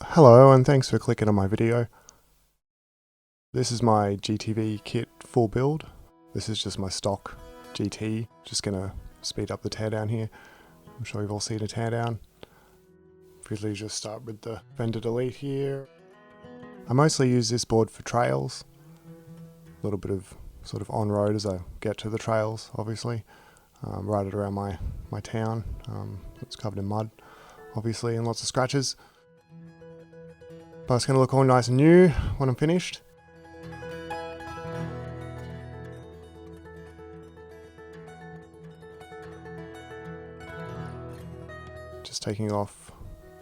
Hello and thanks for clicking on my video. This is my GTV Kit Full Build. This is just my stock GT. Just gonna speed up the teardown here. I'm sure you've all seen a teardown. Usually just start with the fender delete here. I mostly use this board for trails. A little bit of sort of on-road as I get to the trails, obviously. Ride it around my town. It's covered in mud, obviously, and lots of scratches. But it's going to look all nice and new when I'm finished. Just taking off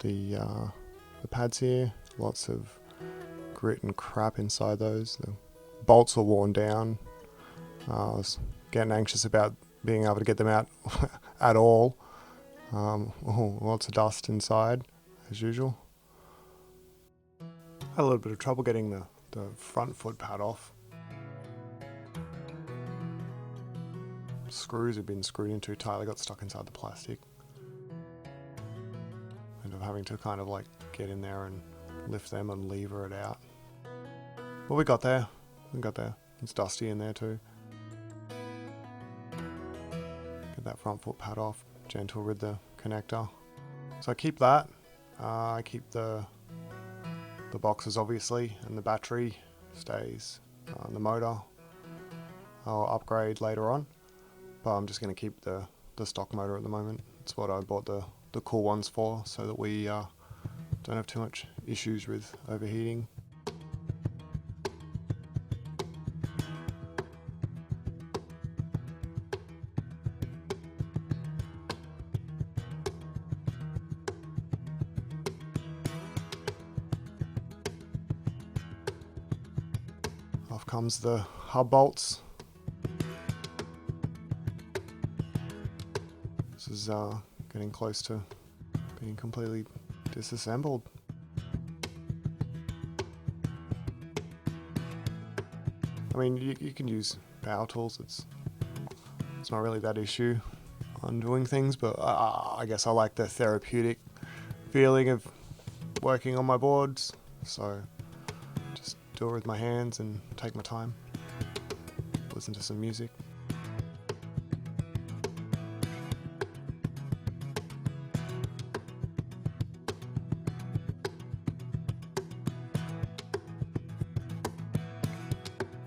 the pads here. Lots of grit and crap inside those. The bolts are worn down. I was getting anxious about being able to get them out at all. Lots of dust inside, as usual. Had a little bit of trouble getting the front foot pad off. Screws had been screwed in too tight, they got stuck inside the plastic. Ended up having to kind of like get in there and lift them and lever it out. But we got there. It's dusty in there too. Get that front foot pad off, gentle with the connector. So I keep that. I keep the boxes obviously, and the battery stays. The motor I'll upgrade later on, but I'm just going to keep the stock motor at the moment. It's what I bought the cool ones for, so that we don't have too much issues with overheating. Off comes the hub bolts. This is getting close to being completely disassembled. I mean, you can use power tools. It's not really that issue on doing things, but I guess I like the therapeutic feeling of working on my boards, so just do it with my hands and take my time, listen to some music.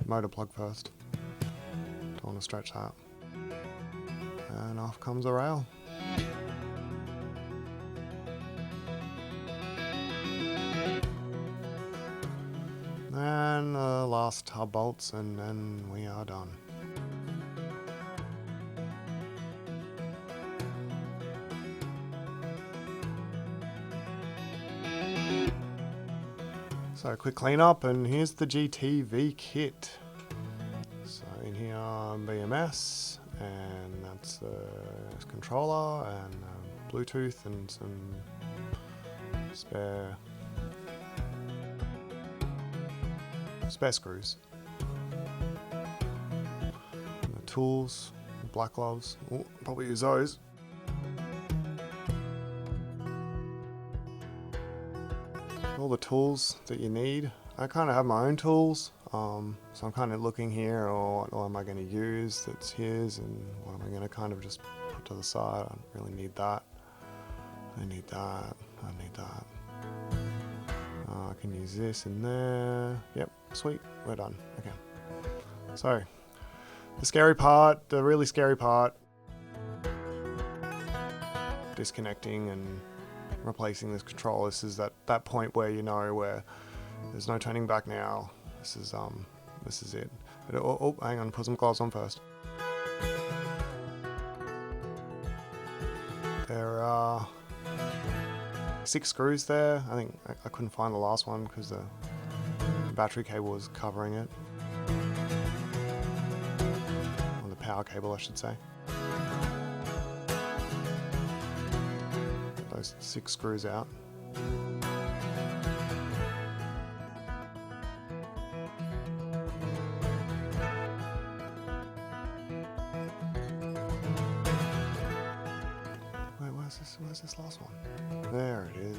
Motor plug first, don't want to stretch that, and off comes a rail. And the last hub bolts, and then we are done. So quick clean up, and here's the GTV kit. So in here BMS, and that's the controller, and Bluetooth, and some spare screws. And the tools, black gloves. Ooh, probably use those. All the tools that you need. I kind of have my own tools, so I'm kind of looking here, or what am I going to use that's his, and what am I going to kind of just put to the side. I don't really need that. I need that. I need that. I can use this in there. Yep, sweet, we're done. Okay. So, the scary part, the really scary part, disconnecting and replacing this control. This is that point where you know where there's no turning back now. This is it. But, oh, hang on, put some gloves on first. There are 6 screws there. I think I couldn't find the last one because the battery cable was covering it. Or the power cable, I should say. Get those 6 screws out. Where's this last one? There it is.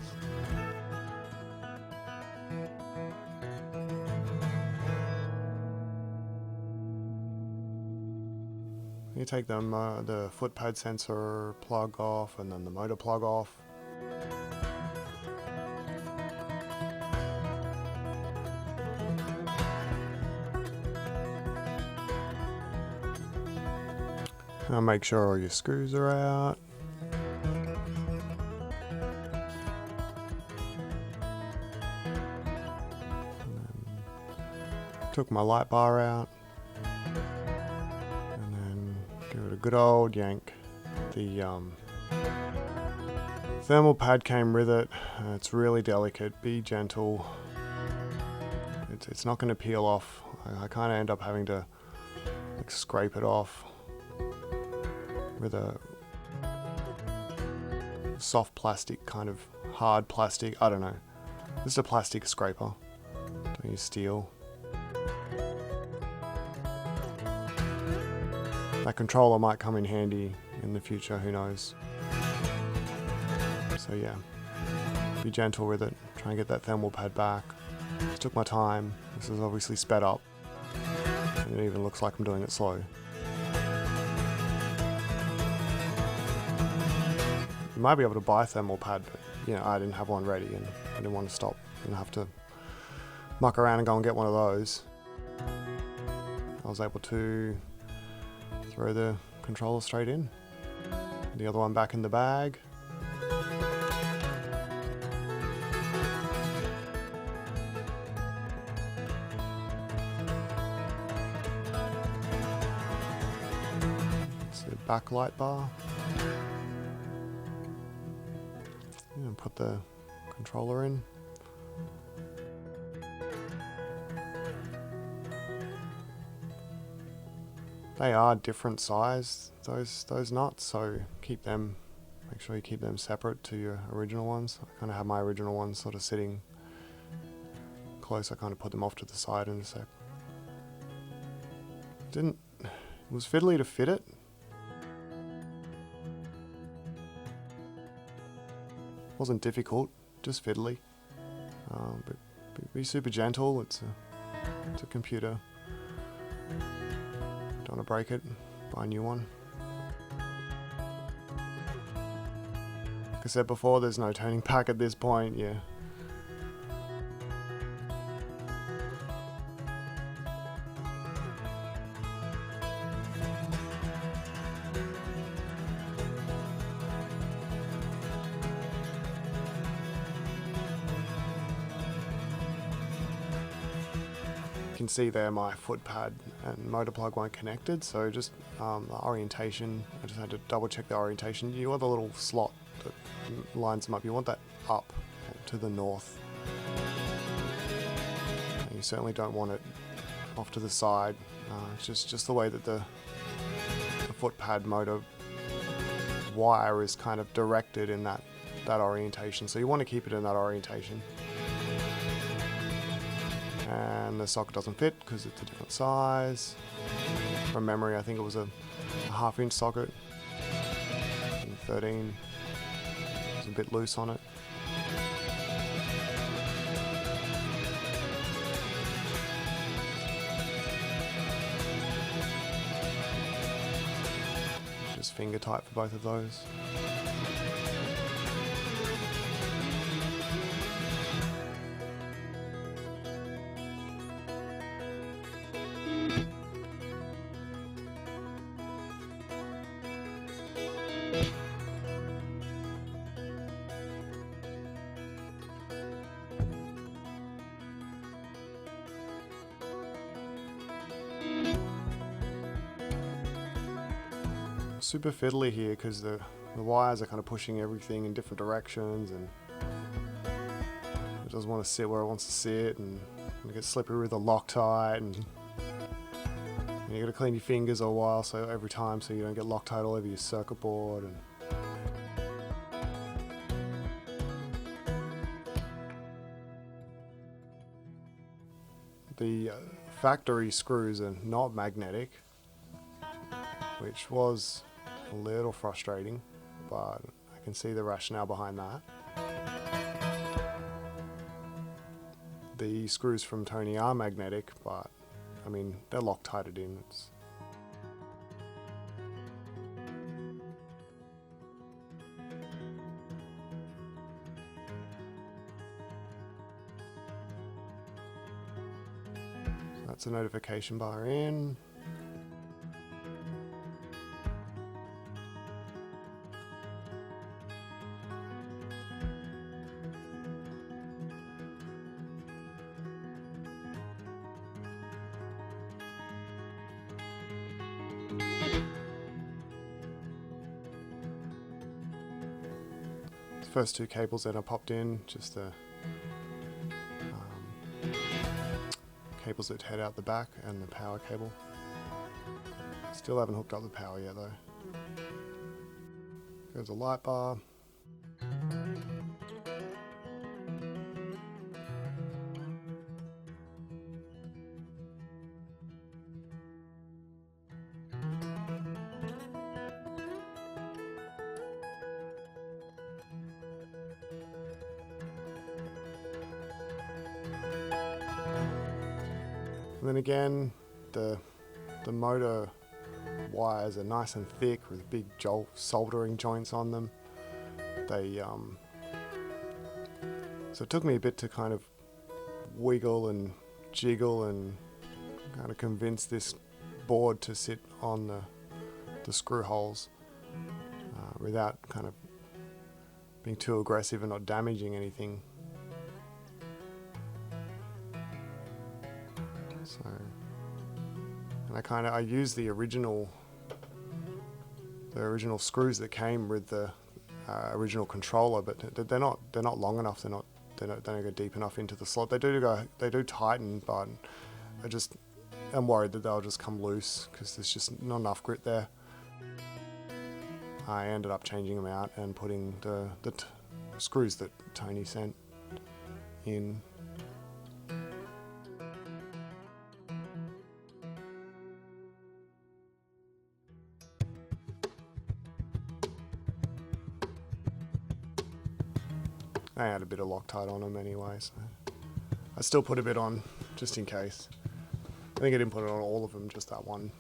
You take the foot pad sensor plug off and then the motor plug off. Now make sure all your screws are out. Took my light bar out. And then give it a good old yank. The thermal pad came with it. It's really delicate. Be gentle. It's not going to peel off. I kind of end up having to like scrape it off with a soft plastic, kind of hard plastic. I don't know. This is a plastic scraper. Don't use steel. That controller might come in handy in the future, who knows. So yeah, be gentle with it. Try and get that thermal pad back. It took my time. This is obviously sped up. And it even looks like I'm doing it slow. You might be able to buy a thermal pad, but you know, I didn't have one ready and I didn't want to stop and have to muck around and go and get one of those. I was able to throw the controller straight in. The other one back in the bag. It's the back light bar. And put the controller in. They are different size, those nuts, so make sure you keep them separate to your original ones. I kind of have my original ones sort of sitting close. I kind of put them off to the side in a sec. It was fiddly to fit it. Wasn't difficult, just fiddly. But be super gentle. It's a computer. Don't want to break it. Buy a new one. Like I said before, there's no turning back at this point. Yeah. You can see there my foot pad and motor plug weren't connected, so just the orientation, I just had to double check the orientation. You want the little slot that lines them up, you want that up to the north. And you certainly don't want it off to the side. It's just the way that the foot pad motor wire is kind of directed in that orientation, so you want to keep it in that orientation. And the socket doesn't fit because it's a different size. From memory, I think it was a 1/2 inch socket. And 13 was a bit loose on it. Just finger tight for both of those. Super fiddly here because the wires are kind of pushing everything in different directions, and it doesn't want to sit where it wants to sit, and it gets slippery with the Loctite, and you got to clean your fingers a while so every time so you don't get Loctite all over your circuit board. And the factory screws are not magnetic, which was a little frustrating, but I can see the rationale behind that. The screws from Tony are magnetic, but I mean, they're Loctited in. That's a notification bar in. First two cables that I popped in, just the cables that head out the back and the power cable. Still haven't hooked up the power yet though. There's a light bar. And then again, the motor wires are nice and thick with big soldering joints on them. So it took me a bit to kind of wiggle and jiggle and kind of convince this board to sit on the screw holes without kind of being too aggressive and not damaging anything. So, and I use the original screws that came with the original controller, but they're not long enough. They don't go deep enough into the slot. They do tighten, but I'm worried that they'll just come loose because there's just not enough grit there. I ended up changing them out and putting the screws that Tony sent in. I had a bit of Loctite on them anyway, so I still put a bit on just in case. I think I didn't put it on all of them, just that one.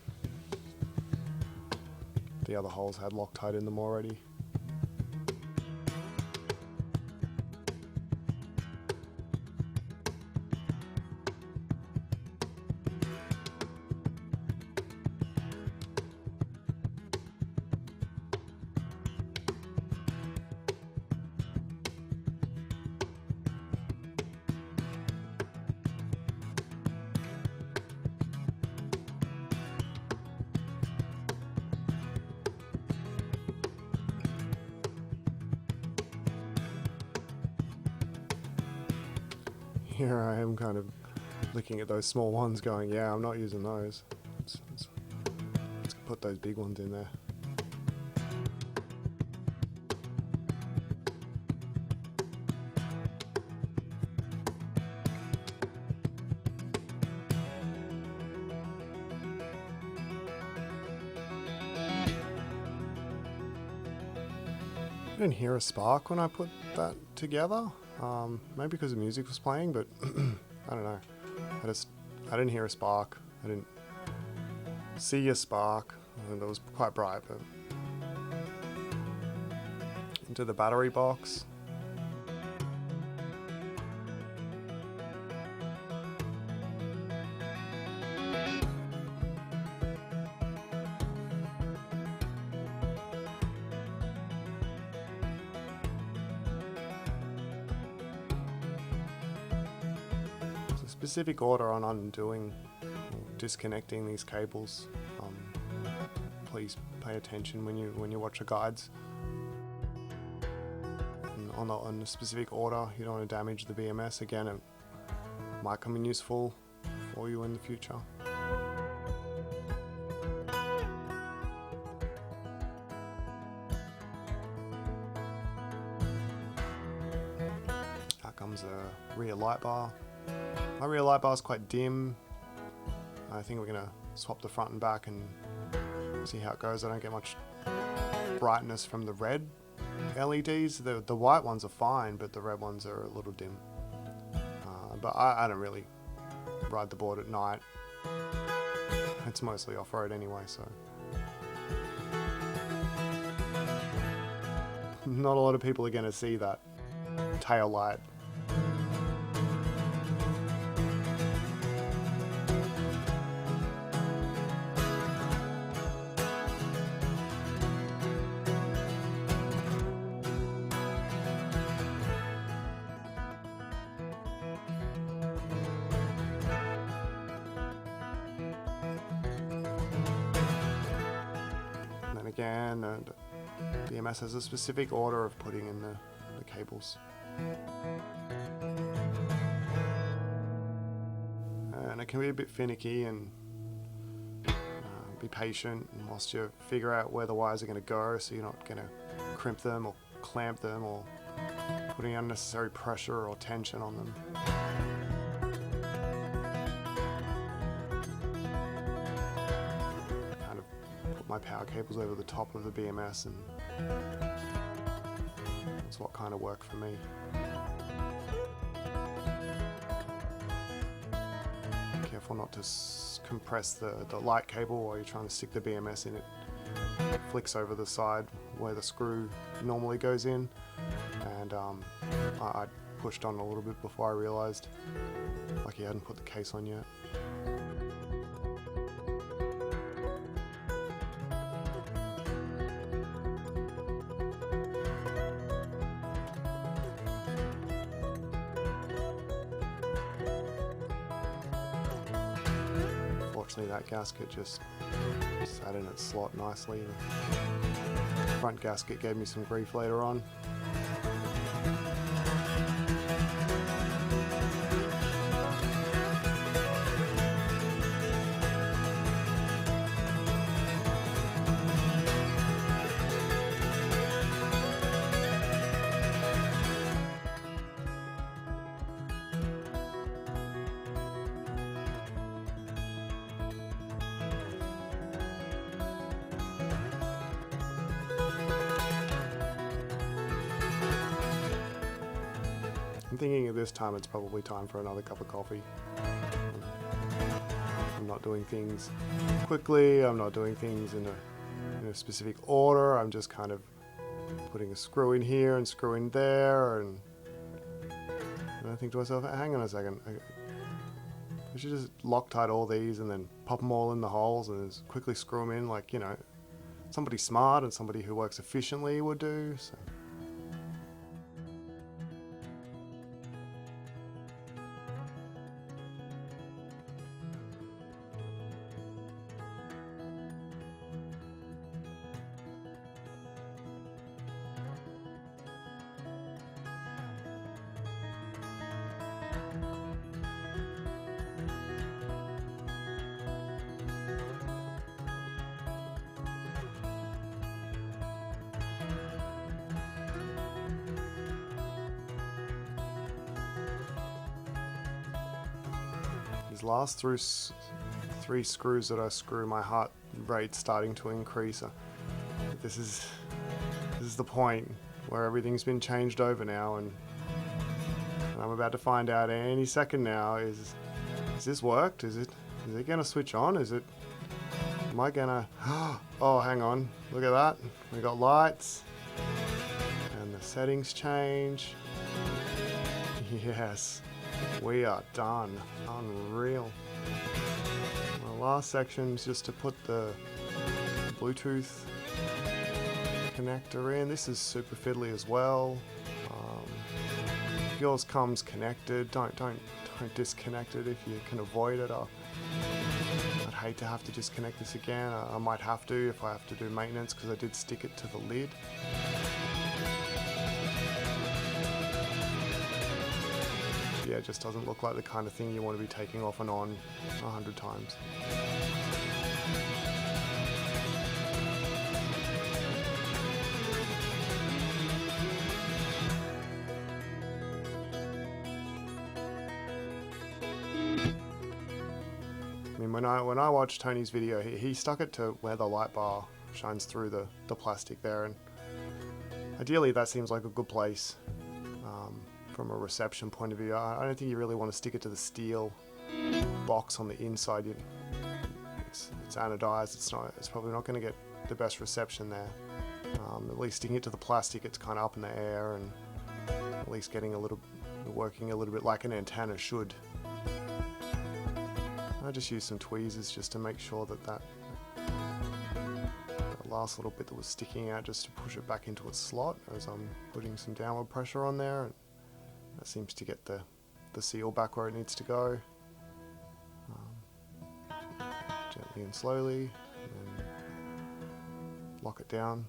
The other holes had Loctite in them already. Here I am kind of looking at those small ones going, yeah, I'm not using those. Let's put those big ones in there. I didn't hear a spark when I put that together. Maybe because the music was playing, but I don't know. I didn't hear a spark. I didn't see a spark. It was quite bright, but into the battery box. Specific order on undoing or disconnecting these cables. Please pay attention when you watch the guides. And on the specific order, you don't want to damage the BMS. Again, it might come in useful for you in the future. Out comes a rear light bar. My rear light bar is quite dim. I think we're going to swap the front and back and see how it goes. I don't get much brightness from the red LEDs. The white ones are fine, but the red ones are a little dim. But I don't really ride the board at night. It's mostly off-road anyway, so. Not a lot of people are going to see that tail light. again, and BMS has a specific order of putting in the cables. And it can be a bit finicky, and be patient whilst you figure out where the wires are going to go, so you're not going to crimp them or clamp them or putting unnecessary pressure or tension on them. Kind of put my power cables over the top of the BMS, and that's what kind of worked for me. Careful not to compress the light cable while you're trying to stick the BMS in. It flicks over the side where the screw normally goes in, and I pushed on a little bit before I realised, like he hadn't put the case on yet. Fortunately, that gasket just sat in its slot nicely. The front gasket gave me some grief later on. I'm thinking at this time it's probably time for another cup of coffee. I'm not doing things quickly, I'm not doing things in a specific order, I'm just kind of putting a screw in here and screw in there, and I think to myself, hang on a second, I should just Loctite all these and then pop them all in the holes and just quickly screw them in, like, you know, somebody smart and somebody who works efficiently would do. So. These last three screws that I screw, my heart rate's starting to increase. This is the point where everything's been changed over now, and I'm about to find out any second now, is this worked? Is it gonna switch on? Am I gonna, oh, hang on, look at that, we got lights, and the settings change. Yes, we are done. Unreal. My last section is just to put the Bluetooth connector in. This is super fiddly as well. If yours comes connected, don't disconnect it if you can avoid it. I'd hate to have to disconnect this again. I might have to if I have to do maintenance, because I did stick it to the lid. Yeah, it just doesn't look like the kind of thing you want to be taking off and on 100 times. I mean, when I watched Tony's video, he stuck it to where the light bar shines through the plastic there, and ideally that seems like a good place. From a reception point of view, I don't think you really want to stick it to the steel box on the inside. It's anodized. It's probably not going to get the best reception there. At least sticking it to the plastic, it's kind of up in the air, and at least working a little bit like an antenna should. I just used some tweezers just to make sure that last little bit that was sticking out, just to push it back into its slot as I'm putting some downward pressure on there. And that seems to get the seal back where it needs to go. Gently and slowly, and then lock it down.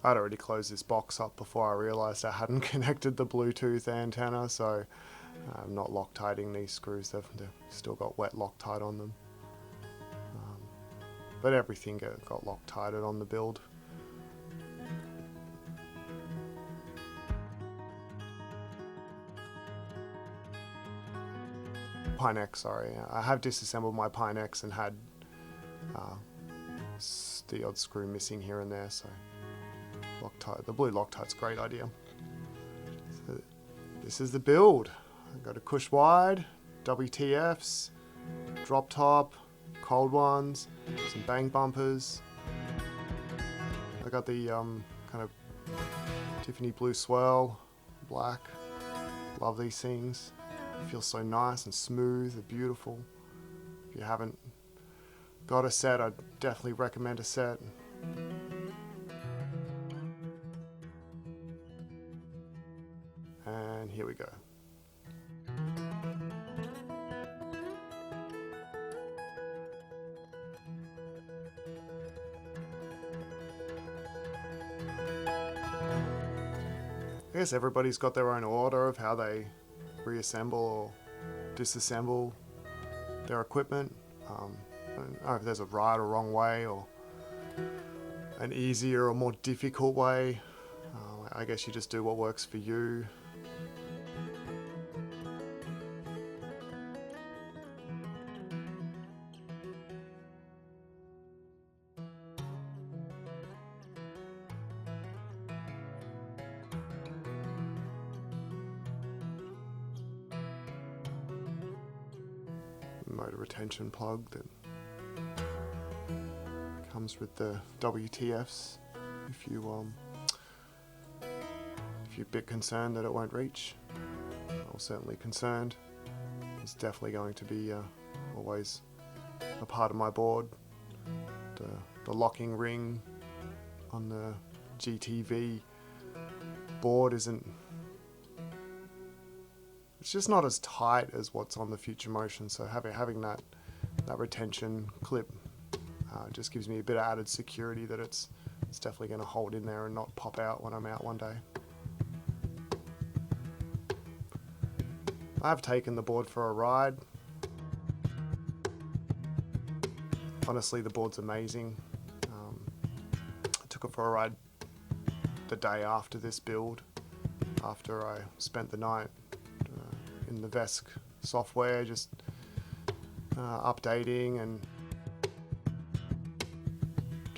I'd already closed this box up before I realised I hadn't connected the Bluetooth antenna, so I'm not Loctiting these screws. They've still got wet Loctite on them. But everything got Loctited on the build. Pinex, sorry. I have disassembled my Pinex and had the odd screw missing here and there, so Loctite, the blue Loctite's a great idea. So this is the build. I've got a Kush Wide, WTFs, drop top, cold ones, some bang bumpers. I got the kind of Tiffany blue swirl, black. Love these things. They feel so nice and smooth, they're beautiful. If you haven't got a set, I'd definitely recommend a set. And here we go. I guess everybody's got their own order of how they reassemble or disassemble their equipment. I don't know if there's a right or wrong way, or an easier or more difficult way. I guess you just do what works for you. Motor retention plug that comes with the WTFs if you're a bit concerned that it won't reach. I'm certainly concerned. It's definitely going to be always a part of my board. The locking ring on the GTV board isn't, it's just not as tight as what's on the Future Motion, so having that retention clip just gives me a bit of added security that it's definitely going to hold in there and not pop out when I'm out one day. I've taken the board for a ride. Honestly, the board's amazing. I took it for a ride the day after this build, after I spent the night in the VESC software, just updating and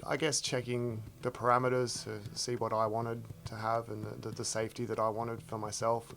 I guess checking the parameters to see what I wanted to have and the safety that I wanted for myself.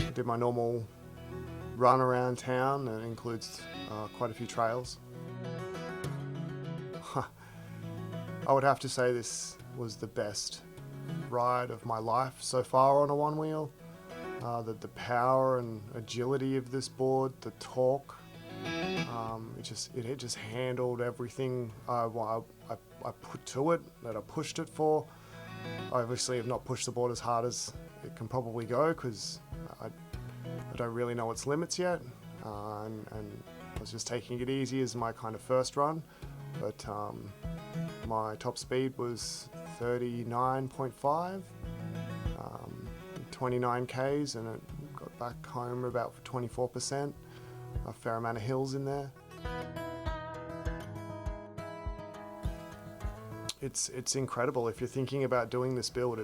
I did my normal run around town, and it includes quite a few trails. I would have to say this was the best ride of my life so far on a one wheel. The power and agility of this board, the torque, it just handled everything I put to it, that I pushed it for. I obviously have not pushed the board as hard as it can probably go because I don't really know its limits yet, and I was just taking it easy as my kind of first run, but my top speed was 39.5, 29 Ks, and it got back home about 24%, a fair amount of hills in there. It's incredible. If you're thinking about doing this build,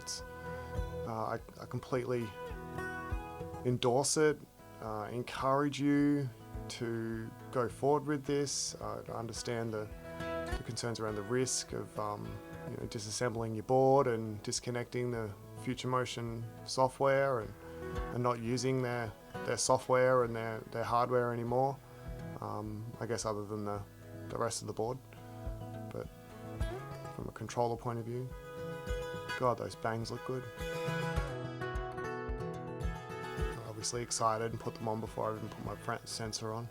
I completely endorse it, encourage you to go forward with this. I understand the concerns around the risk of disassembling your board and disconnecting the Future Motion software and not using their software and their hardware anymore. I guess other than the rest of the board, but from a controller point of view, God, those bangs look good. I'm obviously excited and put them on before I even put my front sensor on.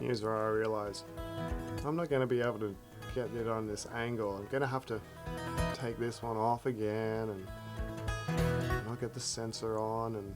Here's where I realize I'm not going to be able to get it on this angle. I'm going to have to take this one off again and I'll get the sensor on and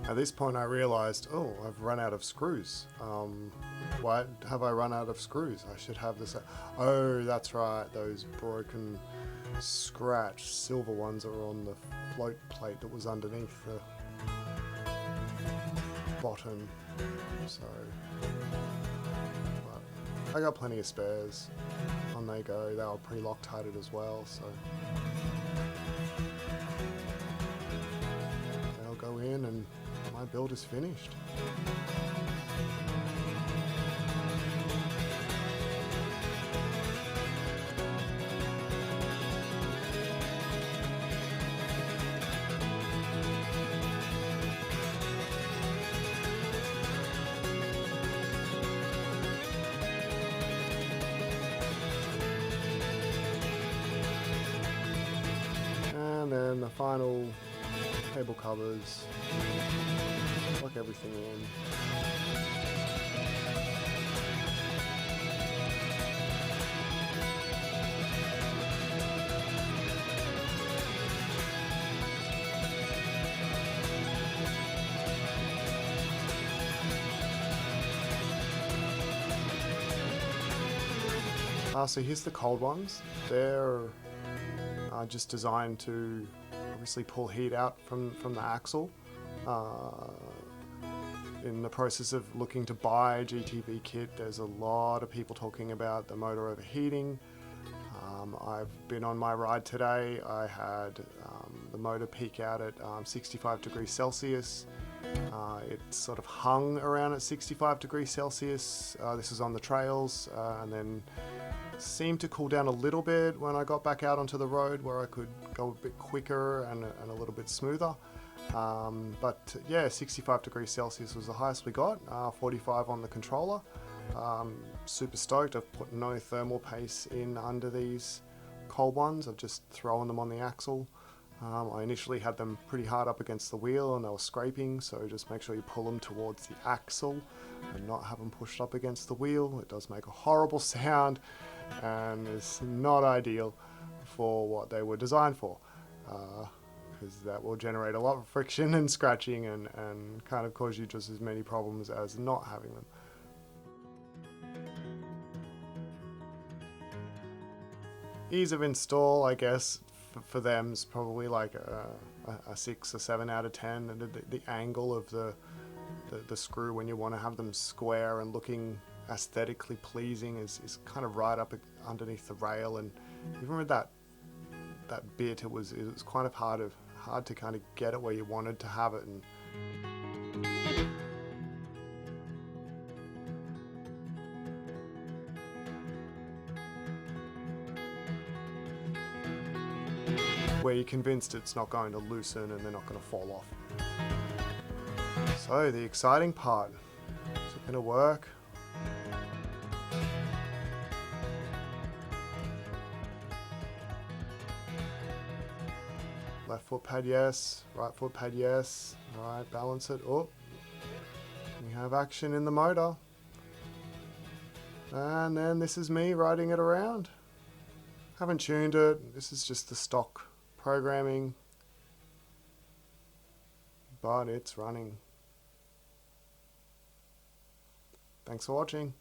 at this point I realized, oh, I've run out of screws. Why have I run out of screws? I should have this. Oh, that's right, those broken, scratched silver ones are on the float plate that was underneath the bottom. So, but I got plenty of spares. On they go. They were pre-Loctited as well, so they'll go in and my build is finished. And then the final table covers, lock everything in. So here's the cold ones. They're just designed to obviously pull heat out from the axle. in the process of looking to buy a GTV kit, there's a lot of people talking about the motor overheating. I've been on my ride today. I had the motor peak out at 65 degrees Celsius. It sort of hung around at 65 degrees Celsius. This is on the trails, and then seemed to cool down a little bit when I got back out onto the road, where I could go a bit quicker and a little bit smoother. But yeah, 65 degrees Celsius was the highest we got, 45 on the controller. Super stoked. I've put no thermal paste in under these cold ones. I've just thrown them on the axle. I initially had them pretty hard up against the wheel and they were scraping, so just make sure you pull them towards the axle and not have them pushed up against the wheel. It does make a horrible sound and it's not ideal for what they were designed for, because that will generate a lot of friction and scratching and kind of cause you just as many problems as not having them. Ease of install, I guess, for them is probably like a 6 or 7 out of 10. The angle of the screw when you want to have them square and looking aesthetically pleasing is kind of right up underneath the rail, and even with that bit, it was kind of hard to kind of get it where you wanted to have it. And where you're convinced it's not going to loosen and they're not going to fall off. So the exciting part, is it going to work? Left foot pad yes, right foot pad yes. Alright, balance it. Oh, we have action in the motor. And then this is me riding it around. Haven't tuned it, this is just the stock programming, but it's running. Thanks for watching.